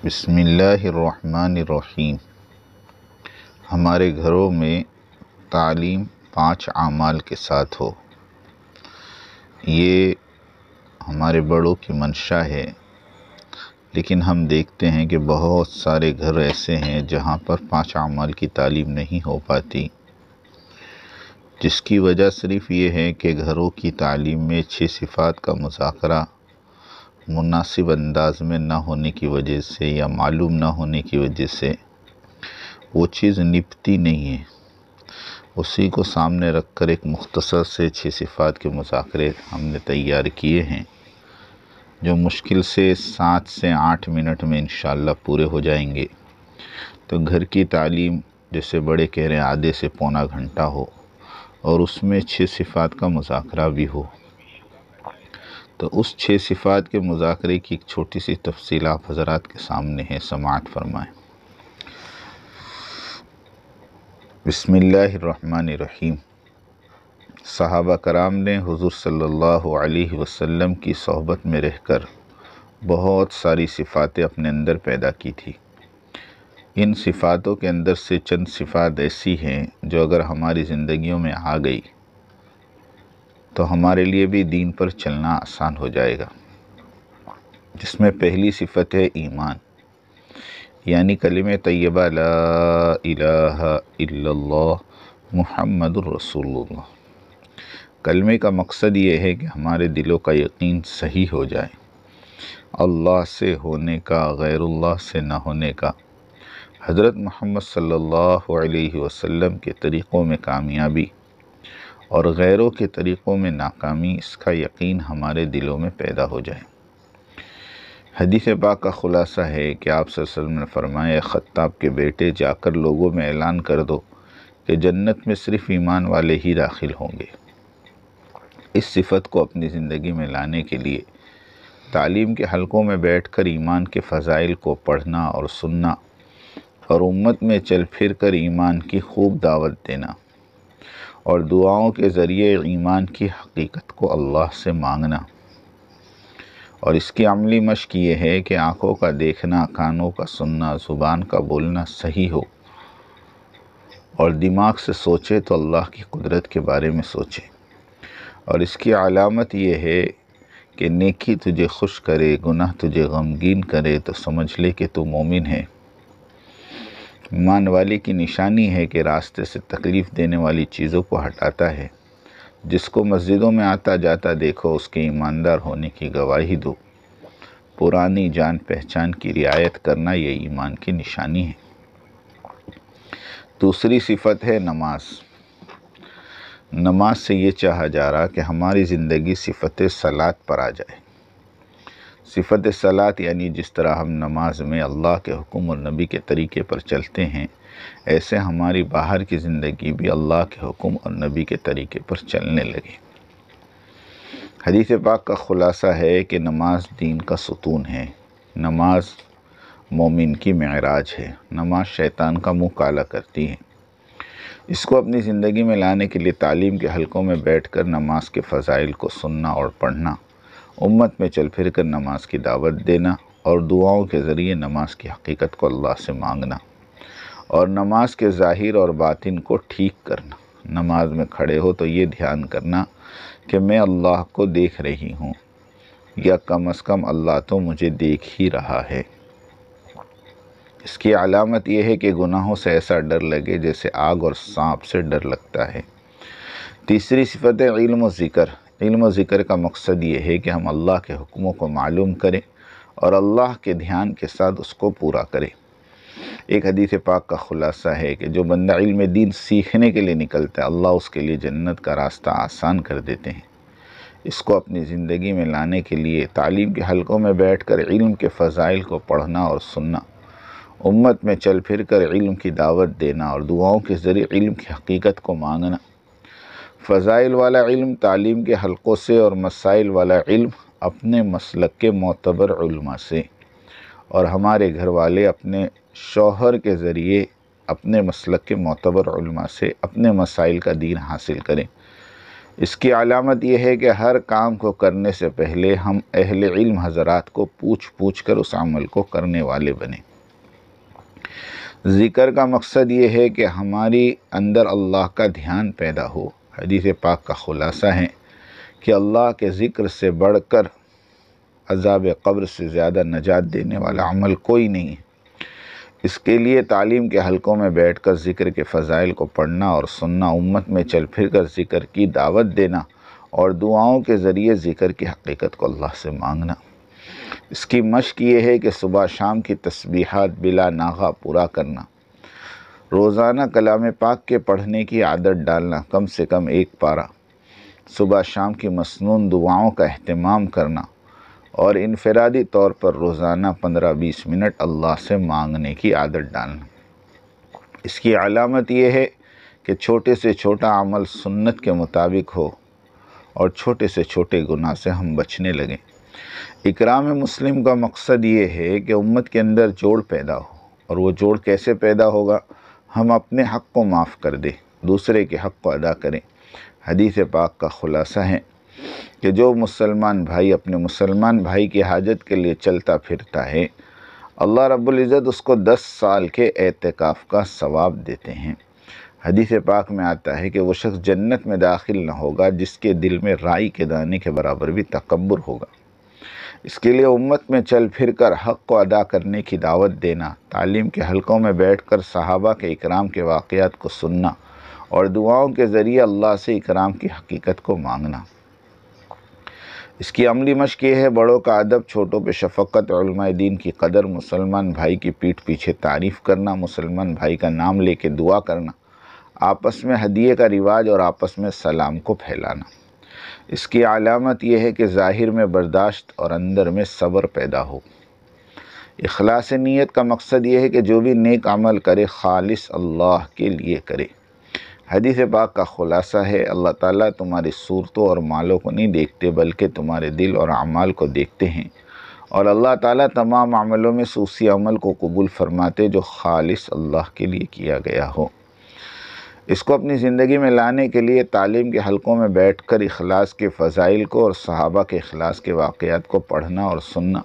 بسم اللہ الرحمن الرحیم۔ ہمارے گھروں میں تعلیم 5 اعمال کے ساتھ ہو، یہ ہمارے بڑوں کی منشا ہے، لیکن ہم دیکھتے ہیں کہ بہت سارے گھر ایسے ہیں جہاں پر 5 اعمال کی تعلیم نہیں ہو پاتی، جس کی وجہ صرف یہ ہے کہ گھروں کی تعلیم میں 6 صفات کا مذاکرہ مناسب انداز میں نہ ہونے کی وجہ سے یا معلوم نہ ہونے کی وجہ سے وہ چیز نپتی نہیں ہے۔ اسی کو سامنے رکھ کر ایک مختصر سے 6 صفات کے مذاکرے ہم نے تیار کیے ہیں، جو مشکل سے 7 سے 8 منٹ میں انشاءاللہ پورے ہو جائیں گے۔ تو گھر کی تعلیم جیسے بڑے کہہ رہے ہیں آدھے سے پونا گھنٹہ ہو اور اس میں 6 صفات کا مذاکرہ بھی ہو، تو اس 6 صفات کے مذاکرے کی ایک چھوٹی سی تفصیل آپ حضرات کے سامنے ہے، سماعت فرمائیں۔ بسم اللہ الرحمن الرحیم۔ صحابہ کرام نے حضور صلی اللہ علیہ وسلم کی صحبت میں رہ کر بہت ساری صفاتیں اپنے اندر پیدا کی تھی۔ ان صفاتوں کے اندر سے چند صفات ایسی ہیں جو اگر ہماری زندگیوں میں آ گئی تو ہمارے لیے بھی دین پر چلنا آسان ہو جائے گا، جس میں پہلی صفت ہے ایمان، یعنی کلمہ طیبہ لا الہ الا اللہ محمد الرسول اللہ۔ کلمے کا مقصد یہ ہے کہ ہمارے دلوں کا یقین صحیح ہو جائے، اللہ سے ہونے کا، غیر اللہ سے نہ ہونے کا، حضرت محمد صلی اللہ علیہ وسلم کے طریقوں میں کامیابی اور غیروں کے طریقوں میں ناکامی، اس کا یقین ہمارے دلوں میں پیدا ہو جائے۔ حدیث پاک کا خلاصہ ہے کہ آپ صلی اللہ علیہ وسلم نے فرمایا، خطاب کے بیٹے جا کر لوگوں میں اعلان کر دو کہ جنت میں صرف ایمان والے ہی داخل ہوں گے۔ اس صفت کو اپنی زندگی میں لانے کے لیے تعلیم کے حلقوں میں بیٹھ کر ایمان کے فضائل کو پڑھنا اور سننا اور امت میں چل پھر کر ایمان کی خوب دعوت دینا اور دعاؤں کے ذریعے ایمان کی حقیقت کو اللہ سے مانگنا، اور اس کی عملی مشق یہ ہے کہ آنکھوں کا دیکھنا، کانوں کا سننا، زبان کا بولنا صحیح ہو، اور دماغ سے سوچے تو اللہ کی قدرت کے بارے میں سوچے۔ اور اس کی علامت یہ ہے کہ نیکی تجھے خوش کرے، گناہ تجھے غمگین کرے تو سمجھ لے کہ تو مومن ہے۔ ایمان والے کی نشانی ہے کہ راستے سے تکلیف دینے والی چیزوں کو ہٹاتا ہے۔ جس کو مسجدوں میں آتا جاتا دیکھو اس کے ایماندار ہونے کی گواہی دو۔ پرانی جان پہچان کی رعایت کرنا یہ ایمان کی نشانی ہے۔ دوسری صفت ہے نماز۔ نماز سے یہ چاہا جا رہا کہ ہماری زندگی صفت صلاۃ پر آ جائے۔ صفت صلاۃ یعنی جس طرح ہم نماز میں اللہ کے حکم اور نبی کے طریقے پر چلتے ہیں، ایسے ہماری باہر کی زندگی بھی اللہ کے حکم اور نبی کے طریقے پر چلنے لگے۔ حدیث پاک کا خلاصہ ہے کہ نماز دین کا ستون ہے، نماز مومن کی معراج ہے، نماز شیطان کا منہ کالا کرتی ہے۔ اس کو اپنی زندگی میں لانے کے لیے تعلیم کے حلقوں میں بیٹھ کر نماز کے فضائل کو سننا اور پڑھنا، امت میں چل پھر کر نماز کی دعوت دینا اور دعاؤں کے ذریعے نماز کی حقیقت کو اللہ سے مانگنا اور نماز کے ظاہر اور باطن کو ٹھیک کرنا۔ نماز میں کھڑے ہو تو یہ دھیان کرنا کہ میں اللہ کو دیکھ رہی ہوں، یا کم از کم اللہ تو مجھے دیکھ ہی رہا ہے۔ اس کی علامت یہ ہے کہ گناہوں سے ایسا ڈر لگے جیسے آگ اور سانپ سے ڈر لگتا ہے۔ تیسری صفت ہے علم و ذکر۔ علم و ذکر کا مقصد یہ ہے کہ ہم اللہ کے حکموں کو معلوم کریں اور اللہ کے دھیان کے ساتھ اس کو پورا کریں۔ ایک حدیث پاک کا خلاصہ ہے کہ جو بندہ علم دین سیکھنے کے لیے نکلتا ہے، اللہ اس کے لیے جنت کا راستہ آسان کر دیتے ہیں۔ اس کو اپنی زندگی میں لانے کے لیے تعلیم کے حلقوں میں بیٹھ کر علم کے فضائل کو پڑھنا اور سننا، امت میں چل پھر کر علم کی دعوت دینا اور دعاؤں کے ذریعے علم کی حقیقت کو مانگنا۔ فضائل والا علم تعلیم کے حلقوں سے اور مسائل والا علم اپنے مسلک کے معتبر علماء سے، اور ہمارے گھر والے اپنے شوہر کے ذریعے اپنے مسلک کے معتبر علماء سے اپنے مسائل کا دین حاصل کریں۔ اس کی علامت یہ ہے کہ ہر کام کو کرنے سے پہلے ہم اہل علم حضرات کو پوچھ کر اس عمل کو کرنے والے بنیں۔ ذکر کا مقصد یہ ہے کہ ہماری اندر اللہ کا دھیان پیدا ہو۔ حدیث پاک کا خلاصہ ہے کہ اللہ کے ذکر سے بڑھ کر عذاب قبر سے زیادہ نجات دینے والا عمل کوئی نہیں ہے۔ اس کے لیے تعلیم کے حلقوں میں بیٹھ کر ذکر کے فضائل کو پڑھنا اور سننا، امت میں چل پھر کر ذکر کی دعوت دینا اور دعاؤں کے ذریعے ذکر کی حقیقت کو اللہ سے مانگنا۔ اس کی مشق یہ ہے کہ صبح شام کی تسبیحات بلا ناغہ پورا کرنا، روزانہ کلام پاک کے پڑھنے کی عادت ڈالنا، کم سے کم 1 پارہ، صبح شام کی مسنون دعاؤں کا اہتمام کرنا اور انفرادی طور پر روزانہ 15-20 منٹ اللہ سے مانگنے کی عادت ڈالنا۔ اس کی علامت یہ ہے کہ چھوٹے سے چھوٹا عمل سنت کے مطابق ہو اور چھوٹے سے چھوٹے گناہ سے ہم بچنے لگیں۔ اکرام مسلم کا مقصد یہ ہے کہ امت کے اندر جوڑ پیدا ہو، اور وہ جوڑ کیسے پیدا ہوگا؟ ہم اپنے حق کو معاف کر دیں، دوسرے کے حق کو ادا کریں۔ حدیث پاک کا خلاصہ ہے کہ جو مسلمان بھائی اپنے مسلمان بھائی کی حاجت کے لیے چلتا پھرتا ہے، اللہ رب العزت اس کو 10 سال کے اعتکاف کا ثواب دیتے ہیں۔ حدیث پاک میں آتا ہے کہ وہ شخص جنت میں داخل نہ ہوگا جس کے دل میں رائی کے دانے کے برابر بھی تکبر ہوگا۔ اس کے لیے امت میں چل پھر کر حق کو ادا کرنے کی دعوت دینا، تعلیم کے حلقوں میں بیٹھ کر صحابہ کے اکرام کے واقعات کو سننا اور دعاؤں کے ذریعے اللہ سے اکرام کی حقیقت کو مانگنا۔ اس کی عملی مشق یہ ہے بڑوں کا ادب، چھوٹوں پہ شفقت، علماء دین کی قدر، مسلمان بھائی کی پیٹھ پیچھے تعریف کرنا، مسلمان بھائی کا نام لے کے دعا کرنا، آپس میں ہدیے کا رواج اور آپس میں سلام کو پھیلانا۔ اس کی علامت یہ ہے کہ ظاہر میں برداشت اور اندر میں صبر پیدا ہو۔ اخلاص نیت کا مقصد یہ ہے کہ جو بھی نیک عمل کرے خالص اللہ کے لیے کرے۔ حدیث پاک کا خلاصہ ہے اللہ تعالیٰ تمہاری صورتوں اور مالوں کو نہیں دیکھتے بلکہ تمہارے دل اور اعمال کو دیکھتے ہیں، اور اللہ تعالیٰ تمام عملوں میں سے اسی عمل کو قبول فرماتے جو خالص اللہ کے لیے کیا گیا ہو۔ اس کو اپنی زندگی میں لانے کے لیے تعلیم کے حلقوں میں بیٹھ کر اخلاص کے فضائل کو اور صحابہ کے اخلاص کے واقعات کو پڑھنا اور سننا،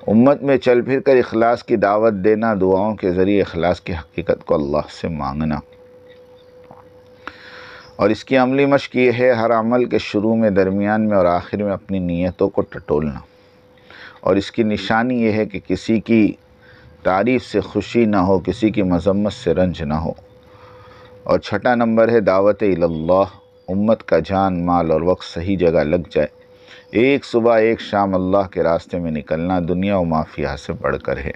امت میں چل پھر کر اخلاص کی دعوت دینا، دعاؤں کے ذریعے اخلاص کی حقیقت کو اللہ سے مانگنا۔ اور اس کی عملی مشق یہ ہے ہر عمل کے شروع میں، درمیان میں اور آخر میں اپنی نیتوں کو ٹٹولنا، اور اس کی نشانی یہ ہے کہ کسی کی تعریف سے خوشی نہ ہو، کسی کی مذمت سے رنج نہ ہو۔ اور 6 نمبر ہے دعوت اللہ، امت کا جان، مال اور وقت صحیح جگہ لگ جائے، ایک صبح ایک شام اللہ کے راستے میں نکلنا دنیا و مافیہ سے بڑھ کر ہے۔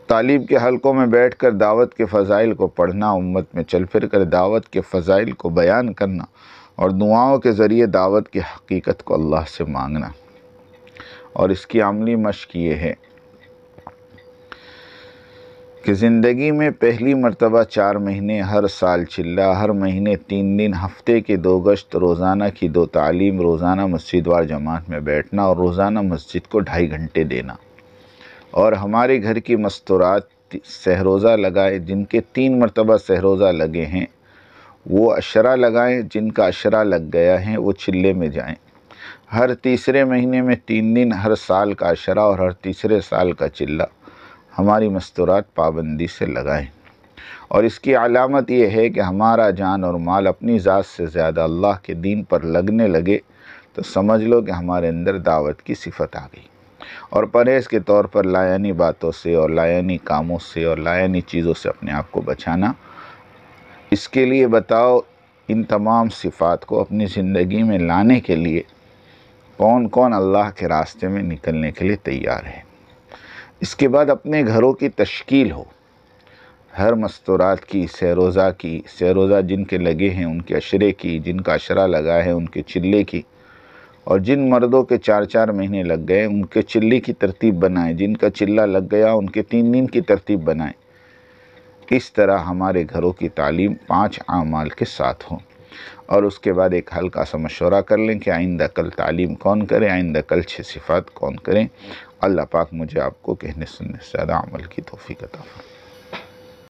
تعلیم کے حلقوں میں بیٹھ کر دعوت کے فضائل کو پڑھنا، امت میں چل پھر کر دعوت کے فضائل کو بیان کرنا اور دعاؤں کے ذریعے دعوت کی حقیقت کو اللہ سے مانگنا۔ اور اس کی عملی مشق یہ ہے کہ زندگی میں پہلی مرتبہ 4 مہینے، ہر سال چلہ، ہر مہینے 3 دن، ہفتے کے 2 گشت، روزانہ کی 2 تعلیم، روزانہ مسجد وار جماعت میں بیٹھنا اور روزانہ مسجد کو 2.5 گھنٹے دینا، اور ہمارے گھر کی مستورات سہروزہ لگائے، جن کے 3 مرتبہ سہروزہ لگے ہیں وہ عشرہ لگائیں، جن کا عشرہ لگ گیا ہے وہ چلے میں جائیں، ہر تیسرے مہینے میں 3 دن، ہر سال کا عشرہ اور ہر تیسرے سال کا چلہ ہماری مستورات پابندی سے لگائیں۔ اور اس کی علامت یہ ہے کہ ہمارا جان اور مال اپنی ذات سے زیادہ اللہ کے دین پر لگنے لگے تو سمجھ لو کہ ہمارے اندر دعوت کی صفت آ گئی۔ اور پرہیز کے طور پر لایانی باتوں سے اور لایانی کاموں سے اور لایانی چیزوں سے اپنے آپ کو بچانا۔ اس کے لیے بتاؤ ان تمام صفات کو اپنی زندگی میں لانے کے لیے کون کون اللہ کے راستے میں نکلنے کے لیے تیار ہے۔ اس کے بعد اپنے گھروں کی تشکیل ہو، ہر مستورات کی، سہروزہ جن کے لگے ہیں ان کے عشرے کی، جن کا عشرہ لگا ہے ان کے چلے کی، اور جن مردوں کے 4 مہینے لگ گئے ان کے چلے کی ترتیب بنائیں، جن کا چلہ لگ گیا ان کے 3 دن کی ترتیب بنائیں۔ اس طرح ہمارے گھروں کی تعلیم 5 اعمال کے ساتھ ہو، اور اس کے بعد ایک ہلکا سا مشورہ کر لیں کہ آئندہ کل تعلیم کون کرے، آئندہ کل 6 صفات کون کریں۔ اللہ پاک مجھے آپ کو کہنے سننے سے زیادہ عمل کی توفیق عطا فرمائے۔